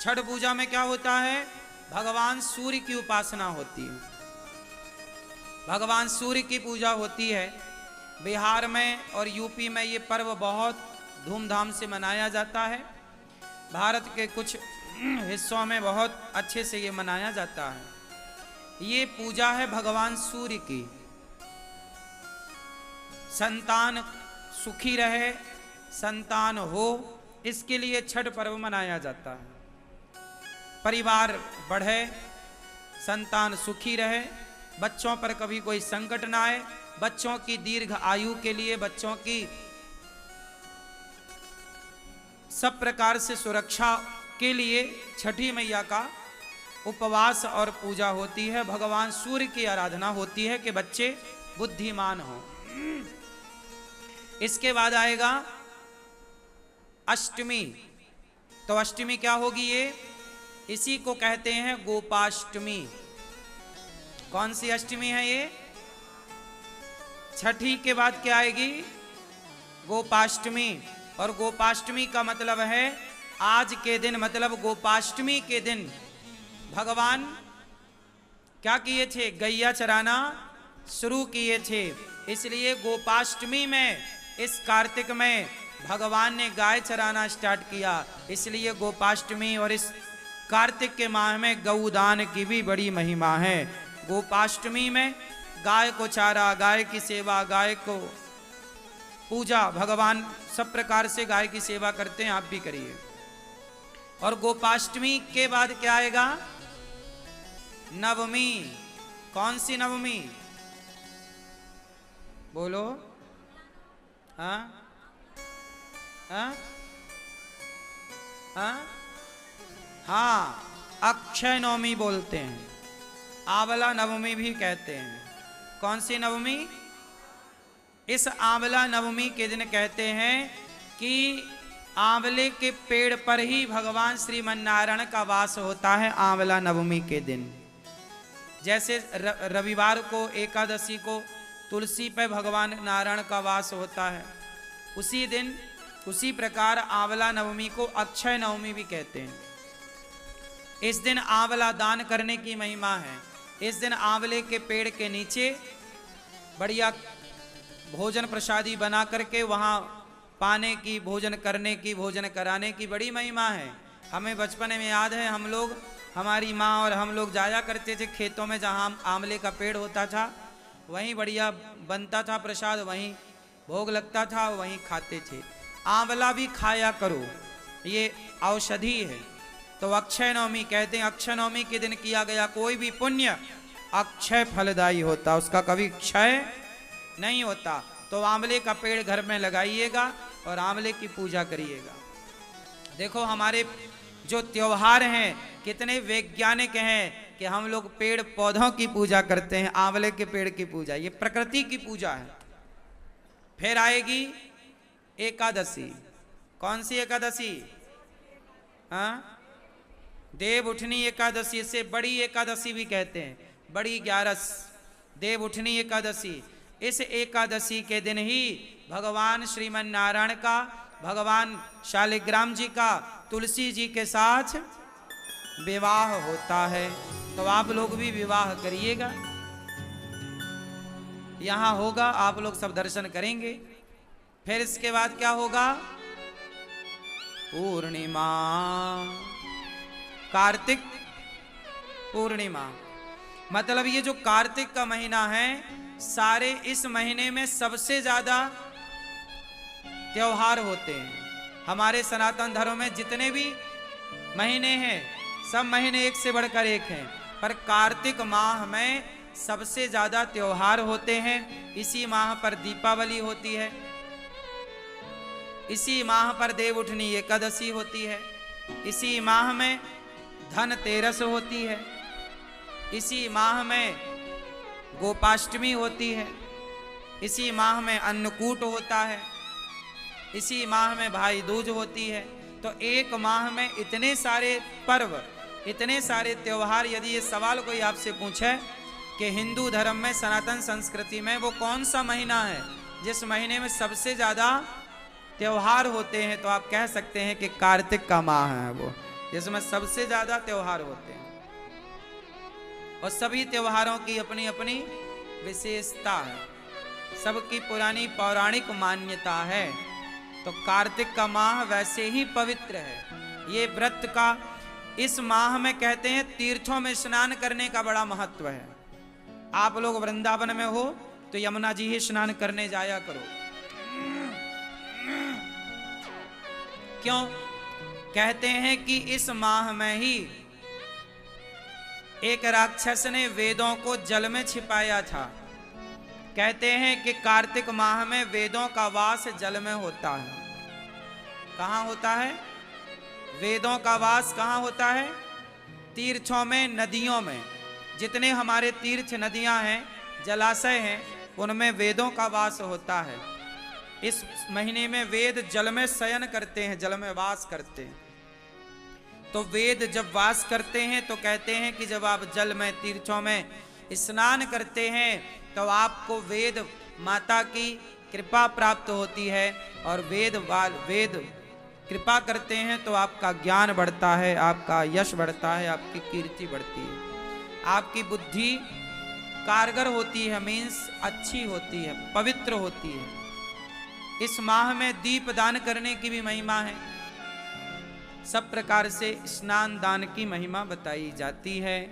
छठ पूजा में क्या होता है? भगवान सूर्य की उपासना होती है, भगवान सूर्य की पूजा होती है। बिहार में और यूपी में ये पर्व बहुत धूमधाम से मनाया जाता है। भारत के कुछ हिस्सों में बहुत अच्छे से ये मनाया जाता है। ये पूजा है भगवान सूर्य की। संतान सुखी रहे, संतान हो, इसके लिए छठ पर्व मनाया जाता है। परिवार बढ़े, संतान सुखी रहे, बच्चों पर कभी कोई संकट ना आए, बच्चों की दीर्घ आयु के लिए, बच्चों की सब प्रकार से सुरक्षा के लिए छठी मैया का उपवास और पूजा होती है। भगवान सूर्य की आराधना होती है कि बच्चे बुद्धिमान हों। इसके बाद आएगा अष्टमी। तो अष्टमी क्या होगी? ये इसी को कहते हैं गोपाष्टमी। कौन सी अष्टमी है ये? छठी के बाद क्या आएगी? गोपाष्टमी। और गोपाष्टमी का मतलब है आज के दिन, मतलब गोपाष्टमी के दिन भगवान क्या किए थे? गैया चराना शुरू किए थे। इसलिए गोपाष्टमी में, इस कार्तिक में भगवान ने गाय चराना स्टार्ट किया। इसलिए गोपाष्टमी और इस कार्तिक के माह में गौदान की भी बड़ी महिमा है। गोपाष्टमी में गाय को चारा, गाय की सेवा, गाय को पूजा, भगवान सब प्रकार से गाय की सेवा करते हैं, आप भी करिए। और गोपाष्टमी के बाद क्या आएगा? नवमी। कौन सी नवमी? बोलो। हाँ हाँ हाँ हाँ, अक्षय नवमी बोलते हैं, आंवला नवमी भी कहते हैं। कौन सी नवमी? इस आंवला नवमी के दिन कहते हैं कि आंवले के पेड़ पर ही भगवान श्रीमन्नारायण का वास होता है। आंवला नवमी के दिन, जैसे रविवार को, एकादशी को तुलसी पे भगवान नारायण का वास होता है, उसी दिन, उसी प्रकार आंवला नवमी को अक्षय नवमी भी कहते हैं। इस दिन आंवला दान करने की महिमा है। इस दिन आंवले के पेड़ के नीचे बढ़िया भोजन प्रसादी बना करके वहाँ पाने की, भोजन करने की, भोजन कराने की बड़ी महिमा है। हमें बचपन में याद है, हम लोग, हमारी माँ और हम लोग जाया करते थे खेतों में, जहाँ आंवले का पेड़ होता था, वहीं बढ़िया बनता था प्रसाद, वहीं भोग लगता था, वहीं खाते थे। आंवला भी खाया करो, ये औषधि है। तो अक्षय नवमी कहते हैं, अक्षय नवमी के दिन किया गया कोई भी पुण्य अक्षय फलदायी होता, उसका कभी क्षय नहीं होता। तो आंवले का पेड़ घर में लगाइएगा और आंवले की पूजा करिएगा। देखो हमारे जो त्योहार हैं कितने वैज्ञानिक हैं कि हम लोग पेड़ पौधों की पूजा करते हैं, आंवले के पेड़ की पूजा, ये प्रकृति की पूजा है। फिर आएगी एकादशी। कौन सी एकादशी? हाँ, देव उठनी एकादशी, इसे बड़ी एकादशी भी कहते हैं, बड़ी 11, देव उठनी एकादशी। इस एकादशी के दिन ही भगवान श्रीमन्नारायण का, भगवान शालिग्राम जी का तुलसी जी के साथ विवाह होता है। तो आप लोग भी विवाह करिएगा, यहां होगा, आप लोग सब दर्शन करेंगे। फिर इसके बाद क्या होगा? पूर्णिमा, कार्तिक पूर्णिमा। मतलब ये जो कार्तिक का महीना है, सारे इस महीने में सबसे ज्यादा त्योहार होते हैं। हमारे सनातन धर्म में जितने भी महीने हैं, सब महीने एक से बढ़कर एक हैं, पर कार्तिक माह में सबसे ज्यादा त्योहार होते हैं। इसी माह पर दीपावली होती है, इसी माह पर देव उठनी एकादशी होती है, इसी माह में धनतेरस होती है, इसी माह में गोपाष्टमी होती है, इसी माह में अन्नकूट होता है, इसी माह में भाई दूज होती है। तो एक माह में इतने सारे पर्व, इतने सारे त्योहार। यदि ये सवाल कोई आपसे पूछे कि हिंदू धर्म में, सनातन संस्कृति में वो कौन सा महीना है जिस महीने में सबसे ज्यादा त्योहार होते हैं, तो आप कह सकते हैं कि कार्तिक का माह है वो। जिसमें सबसे ज्यादा त्योहार होते हैं और सभी त्योहारों की अपनी अपनी विशेषता है, सबकी पुरानी पौराणिक मान्यता है। तो कार्तिक का माह वैसे ही पवित्र है। ये व्रत का इस माह में कहते हैं तीर्थों में स्नान करने का बड़ा महत्व है। आप लोग वृंदावन में हो तो यमुना जी ही स्नान करने जाया करो। क्यों? कहते हैं कि इस माह में ही एक राक्षस ने वेदों को जल में छिपाया था। कहते हैं कि कार्तिक माह में वेदों का वास जल में होता है। कहाँ होता है? वेदों का वास कहाँ होता है? तीर्थों में, नदियों में। जितने हमारे तीर्थ नदियां हैं, जलाशय हैं, उनमें वेदों का वास होता है। इस महीने में वेद जल में शयन करते हैं, जल में वास करते हैं। तो वेद जब वास करते हैं तो कहते हैं कि जब आप जल में, तीर्थों में स्नान करते हैं तो आपको वेद माता की कृपा प्राप्त होती है और वेद कृपा करते हैं तो आपका ज्ञान बढ़ता है, आपका यश बढ़ता है, आपकी कीर्ति बढ़ती है, आपकी बुद्धि कारगर होती है, मीन्स अच्छी होती है, पवित्र होती है। इस माह में दीप दान करने की भी महिमा है। सब प्रकार से स्नान दान की महिमा बताई जाती है।